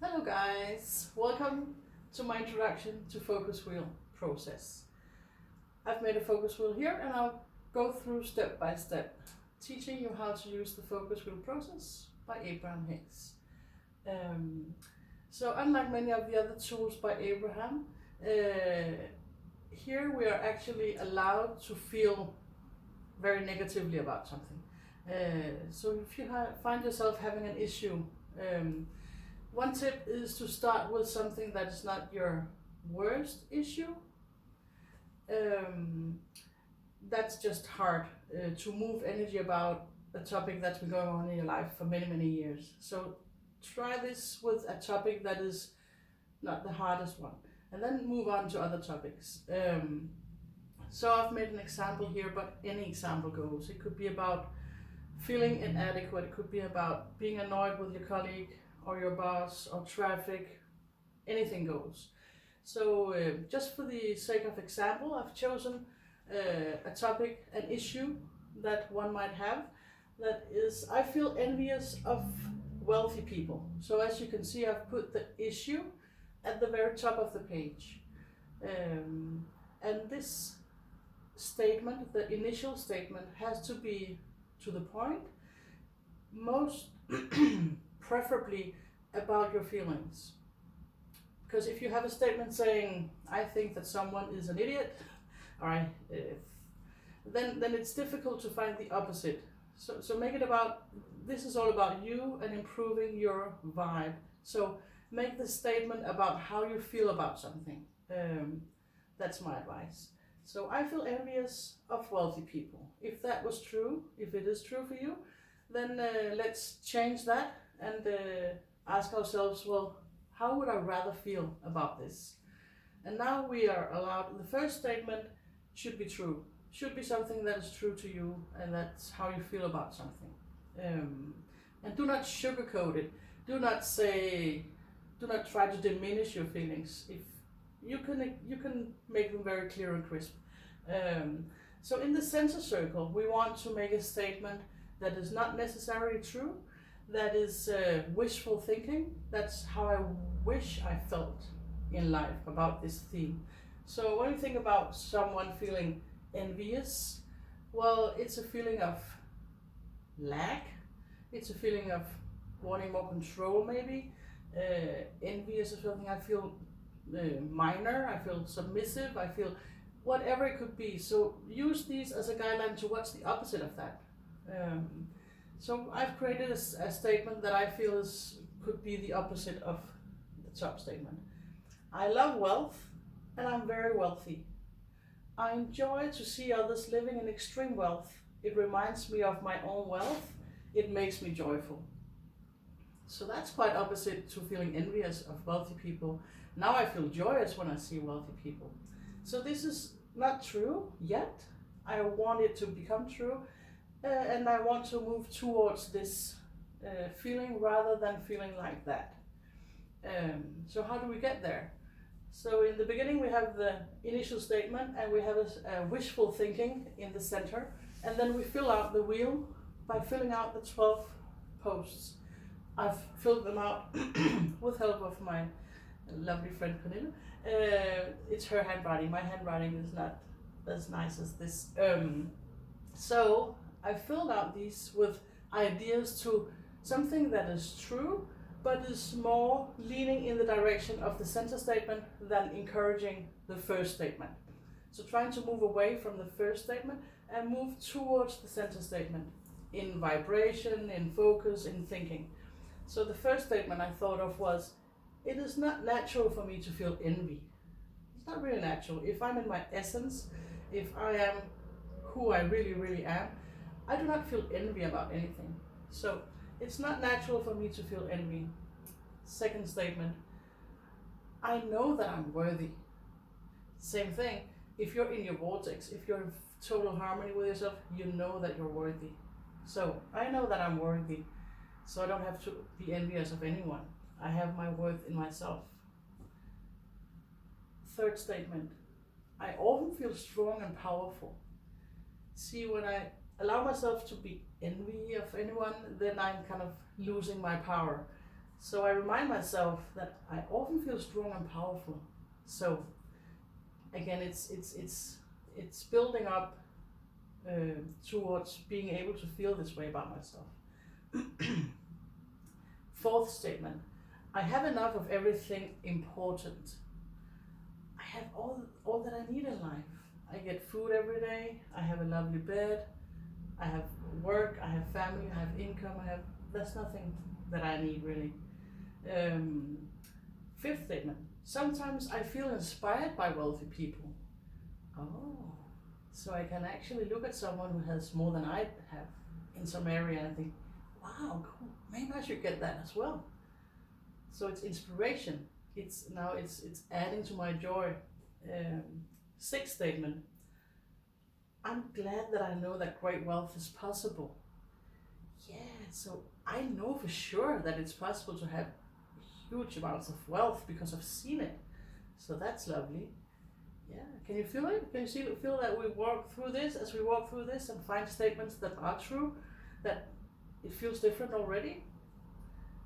Hello guys, welcome to my introduction to focus wheel process. I've made a focus wheel here and I'll go through step by step, teaching you how to use the focus wheel process by Abraham Hicks. So unlike many of the other tools by Abraham, here we are actually allowed to feel very negatively about something. So if you find yourself having an issue, one tip is to start with something that is not your worst issue. That's just hard to move energy about a topic that's been going on in your life for many, many years. So try this with a topic that is not the hardest one, and then move on to other topics. So I've made an example here, but any example goes. It could be about feeling inadequate, it could be about being annoyed with your colleague or your boss or traffic, anything goes. So just for the sake of example, I've chosen a topic, an issue that one might have, that is, I feel envious of wealthy people. So as you can see, I've put the issue at the very top of the page. And this statement, the initial statement, has to be to the point, most preferably about your feelings. Because if you have a statement saying, I think that someone is an idiot, then it's difficult to find the opposite. So make it about, this is all about you and improving your vibe. So make the statement about how you feel about something. That's my advice. So I feel envious of wealthy people. If that was true, if it is true for you, then let's change that and ask ourselves, well, how would I rather feel about this? And now we are allowed, the first statement should be true, should be something that is true to you, and that's how you feel about something. And do not sugarcoat it. Do not try to diminish your feelings. If you can make them very clear and crisp. So in the center circle, we want to make a statement that is not necessarily true, that is wishful thinking. That's how I wish I felt in life about this theme. So when you think about someone feeling envious, well, it's a feeling of lack, it's a feeling of wanting more control maybe. Envious is something I feel minor, I feel submissive, I feel whatever it could be. So use these as a guideline to what's the opposite of that. So I've created a statement that I feel could be the opposite of the top statement. I love wealth and I'm very wealthy. I enjoy to see others living in extreme wealth. It reminds me of my own wealth. It makes me joyful. So that's quite opposite to feeling envious of wealthy people. Now I feel joyous when I see wealthy people. So this is not true yet. I want it to become true. And I want to move towards this feeling rather than feeling like that. So how do we get there? So in the beginning we have the initial statement and we have a wishful thinking in the center, and then we fill out the wheel by filling out the 12 posts. I've filled them out with help of my lovely friend Pernille. It's her handwriting. My handwriting is not as nice as this. So I filled out these with ideas to something that is true, but is more leaning in the direction of the center statement than encouraging the first statement. So trying to move away from the first statement and move towards the center statement in vibration, in focus, in thinking. So the first statement I thought of was, it is not natural for me to feel envy. It's not really natural. If I'm in my essence, if I am who I really, really am, I do not feel envy about anything. So it's not natural for me to feel envy. Second statement, I know that I'm worthy. Same thing. If you're in your vortex, if you're in total harmony with yourself, you know that you're worthy. So I know that I'm worthy. So I don't have to be envious of anyone. I have my worth in myself. Third statement, I often feel strong and powerful. See, when I allow myself to be envy of anyone, then I'm kind of losing my power. So I remind myself that I often feel strong and powerful. So again, it's building up towards being able to feel this way about myself. Fourth statement: I have enough of everything important. I have all that I need in life. I get food every day. I have a lovely bed. I have work. I have family. I have income. There's nothing that I need really. Fifth statement: sometimes I feel inspired by wealthy people. Oh, so I can actually look at someone who has more than I have in some area and think, wow, cool. Maybe I should get that as well. So it's inspiration. It's adding to my joy. Sixth statement: I'm glad that I know that great wealth is possible. Yeah, so I know for sure that it's possible to have huge amounts of wealth because I've seen it. So that's lovely. Yeah, can you feel it? Can you feel that we walk through this, as we walk through this and find statements that are true, that it feels different already?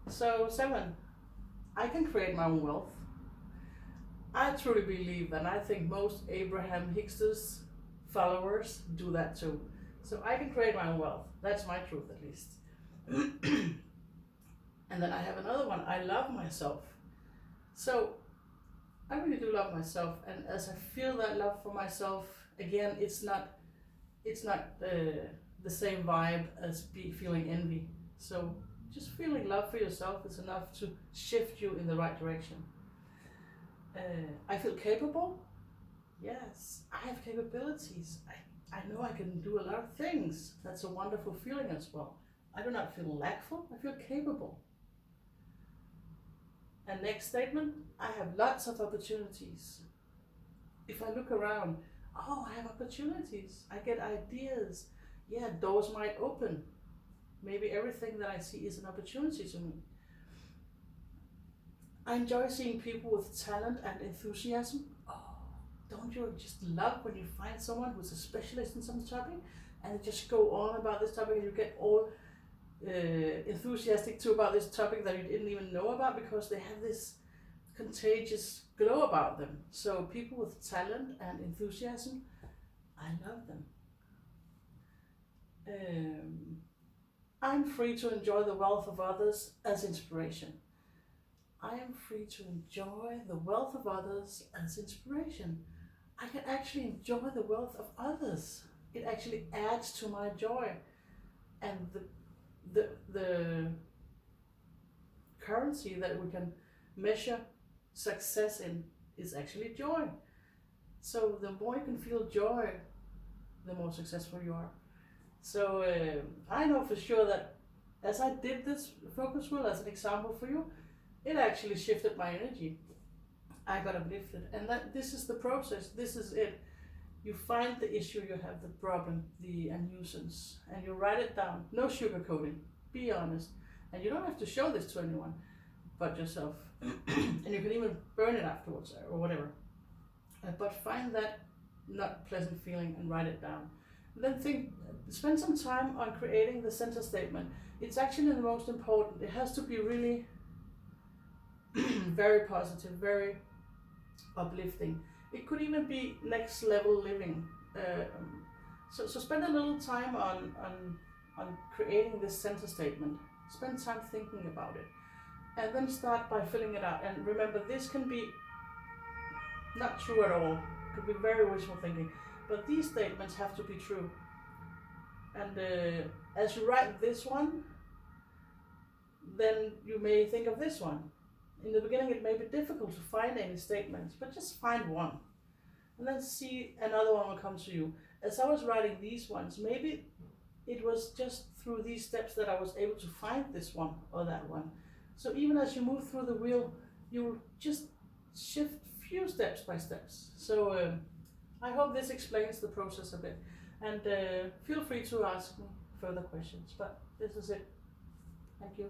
So 7, I can create my own wealth. I truly believe, and I think most Abraham Hicks's followers do that too. So I can create my own wealth. That's my truth, at least. And then I have another one. I love myself. So I really do love myself, and as I feel that love for myself, again, it's not the same vibe as feeling envy. So just feeling love for yourself is enough to shift you in the right direction. I feel capable. Yes, I have capabilities. I know I can do a lot of things. That's a wonderful feeling as well. I do not feel lackful. I feel capable. And next statement: I have lots of opportunities. If I look around, oh, I have opportunities. I get ideas. Yeah, doors might open. Maybe everything that I see is an opportunity to me. I enjoy seeing people with talent and enthusiasm. Oh, don't you just love when you find someone who's a specialist in some topic and they just go on about this topic and you get all enthusiastic too about this topic that you didn't even know about because they have this contagious glow about them. So people with talent and enthusiasm, I love them. I'm free to enjoy the wealth of others as inspiration. I am free to enjoy the wealth of others as inspiration. I can actually enjoy the wealth of others. It actually adds to my joy. And the currency that we can measure success in is actually joy. So the more you can feel joy, the more successful you are. So I know for sure that as I did this focus wheel as an example for you, it actually shifted my energy. I got uplifted, and that this is the process. This is it. You find the issue, you have the problem, the nuisance, and you write it down. No sugarcoating. Be honest, and you don't have to show this to anyone but yourself. And you can even burn it afterwards or whatever. But find that not pleasant feeling and write it down. And then spend some time on creating the center statement. It's actually the most important. It has to be really very positive, very uplifting. It could even be next level living. So spend a little time on creating this center statement. Spend time thinking about it, and then start by filling it out. And remember, this can be not true at all. It could be very wishful thinking, but these statements have to be true. And as you write this one, then you may think of this one. In the beginning, it may be difficult to find any statements, but just find one. And then see another one will come to you. As I was writing these ones, maybe it was just through these steps that I was able to find this one or that one. So even as you move through the wheel, you'll just shift few steps by steps. So I hope this explains the process a bit. And feel free to ask me further questions, but this is it. Thank you.